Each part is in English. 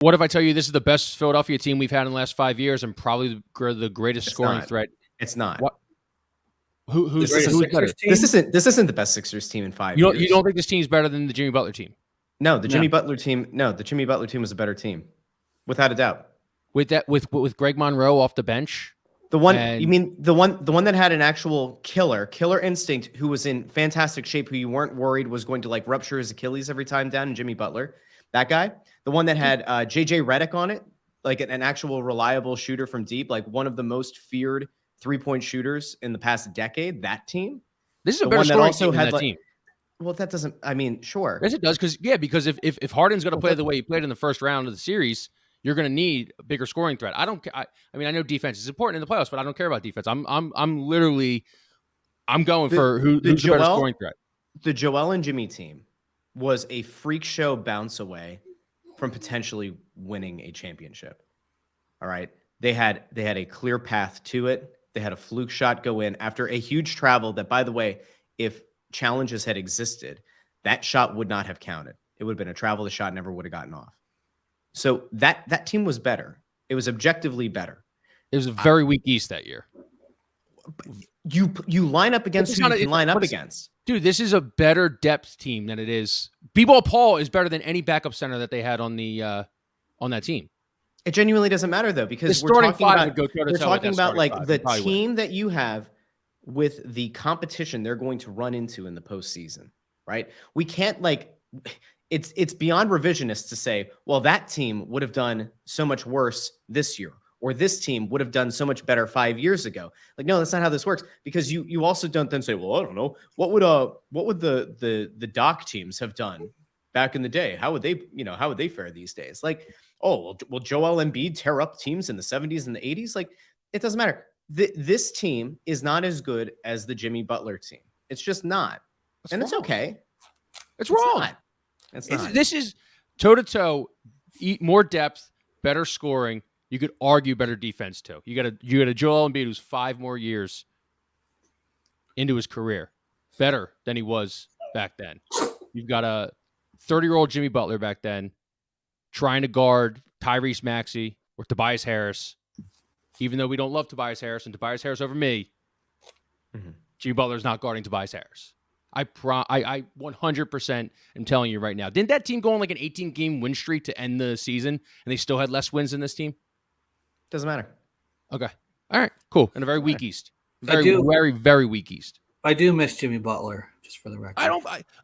What if I tell you this is the best Philadelphia team we've had in the last 5 years and probably the greatest scoring threat? It's not. What? Who's better? This isn't the best Sixers team in 5 years. You don't think this team's better than the Jimmy Butler team? No, the Jimmy Butler team was a better team, without a doubt. With Greg Monroe off the bench. You mean the one that had an actual killer instinct, who was in fantastic shape, who you weren't worried was going to like rupture his Achilles every time down, in Jimmy Butler? That guy, the one that had JJ Reddick on it, like an actual reliable shooter from deep, like one of the most feared 3-point shooters in the past decade. That team. This is a better scoring team than that team. Well, that doesn't. I mean, sure. Yes, it does. Because if Harden's going to play the way he played in the first round of the series, you're going to need a bigger scoring threat. I don't. I mean, I know defense is important in the playoffs, but I don't care about defense. I'm going for who's the better scoring threat. The Joel and Jimmy team was a freak show bounce away from potentially winning a championship. All right, they had a clear path to it. They had a fluke shot go in after a huge travel. That, by the way, if challenges had existed, that shot would not have counted. It would have been a travel. The shot never would have gotten off. So that team was better. It was objectively better. It was a very weak East that year. You line up against who you can line up against. Dude, this is a better depth team than it is. B-Ball Paul is better than any backup center that they had on that team. It genuinely doesn't matter, though, because we're talking about like the team that you have with the competition they're going to run into in the postseason, right? We can't it's beyond revisionist to say, well, that team would have done so much worse this year, or this team would have done so much better 5 years ago. Like, no, that's not how this works, because you also don't then say, well, I don't know, what would the Doc teams have done back in the day? How would they fare these days? Like, oh, will Joel Embiid tear up teams in the 70s and the 80s? Like, it doesn't matter. This team is not as good as the Jimmy Butler team. It's just not. It's okay. It's wrong. It's not. This is toe-to-toe, more depth, better scoring. You could argue better defense, too. You got a Joel Embiid who's 5 more years into his career, better than he was back then. You've got a 30-year-old Jimmy Butler back then trying to guard Tyrese Maxey or Tobias Harris. Even though we don't love Tobias Harris and Tobias Harris over me, Jimmy Butler's not guarding Tobias Harris. I 100% am telling you right now. Didn't that team go on like an 18-game win streak to end the season, and they still had less wins than this team? Doesn't matter. Okay. All right. Cool. And a very weak East. Very, very weak East. I do miss Jimmy Butler, just for the record.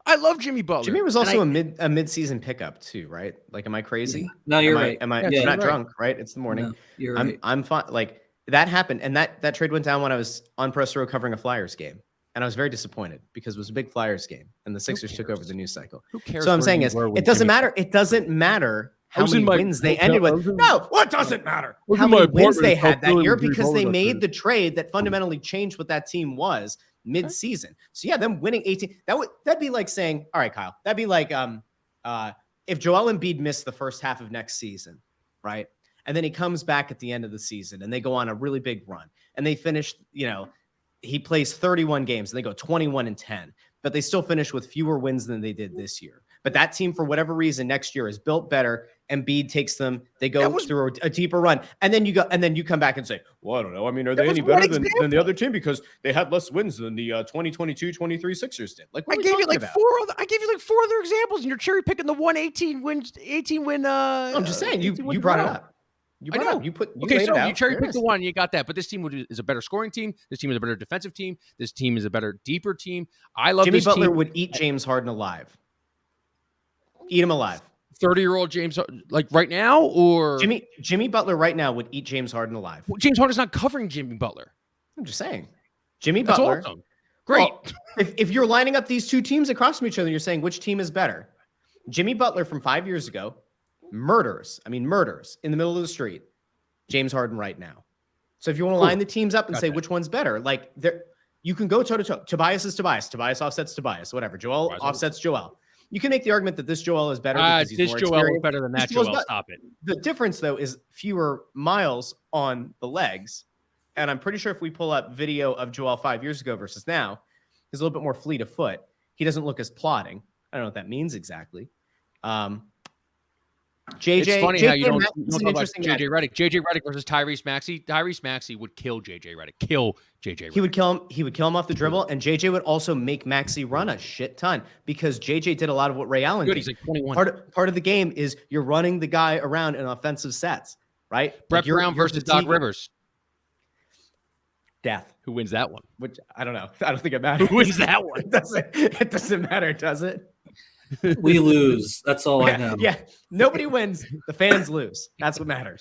I love Jimmy Butler. Jimmy was also a mid-season pickup too, right? Like, am I crazy? Yeah. No, you're right. I'm not drunk, right? It's the morning. No, you're right. I'm fine. Like, that happened, and that trade went down when I was on press row covering a Flyers game, and I was very disappointed because it was a big Flyers game, and the Sixers took over the news cycle. Who cares? So I'm saying it doesn't matter. It doesn't matter how many wins they ended with. No, what doesn't matter? How many wins they had that year, because they made the trade that fundamentally changed what that team was mid-season. So yeah, them winning 18, that'd be like saying, all right, Kyle, that'd be like if Joel Embiid missed the first half of next season, right? And then he comes back at the end of the season and they go on a really big run and they finish, he plays 31 games and they go 21-10, but they still finish with fewer wins than they did this year. But that team, for whatever reason, next year is built better. Embiid takes them. They go through a deeper run, and then you come back and say, "Well, I don't know. I mean, are they any better than the other team because they had less wins than the 2022-23 Sixers did?" Like, I gave you like four other examples, and you're cherry picking the 18 win. I'm just saying you brought it up. You cherry picked the one, you got that. But this team is a better scoring team. This team is a better defensive team. This team is a better, deeper team. I love Jimmy this Butler team. would eat James Harden alive. Eat him alive. 30-year-old James, like right now, or Jimmy Butler right now would eat James Harden alive. Well, James Harden's not covering Jimmy Butler. I'm just saying, Jimmy Butler. Awesome. Great. Well, if you're lining up these two teams across from each other, you're saying which team is better. Jimmy Butler from 5 years ago, murders in the middle of the street. James Harden right now. So if you want to line the teams up and say which one's better, like you can go toe to toe. Tobias is Tobias. Tobias offsets Tobias. Whatever. Joel offsets Joel. You can make the argument that this Joel is better because he's more experienced. Joel is better than that Joel. Stop it. The difference, though, is fewer miles on the legs. And I'm pretty sure if we pull up video of Joel 5 years ago versus now, he's a little bit more fleet of foot. He doesn't look as plodding. I don't know what that means exactly. JJ, it's funny JJ how you don't Maxey's talk about match. JJ Reddick. JJ Reddick versus Tyrese Maxey. Tyrese Maxey would kill JJ Reddick. Kill JJ Reddick. He would kill him. He would kill him off the dribble, and JJ would also make Maxey run a shit ton because JJ did a lot of what Ray Allen did. He's like 21. Part of the game is you're running the guy around in offensive sets, right? Brett Brown versus Doc Rivers. Death. Who wins that one? Which I don't know. I don't think it matters. Who wins that one? It doesn't matter, does it? We lose. That's all I know. Yeah. Nobody wins. The fans lose. That's what matters.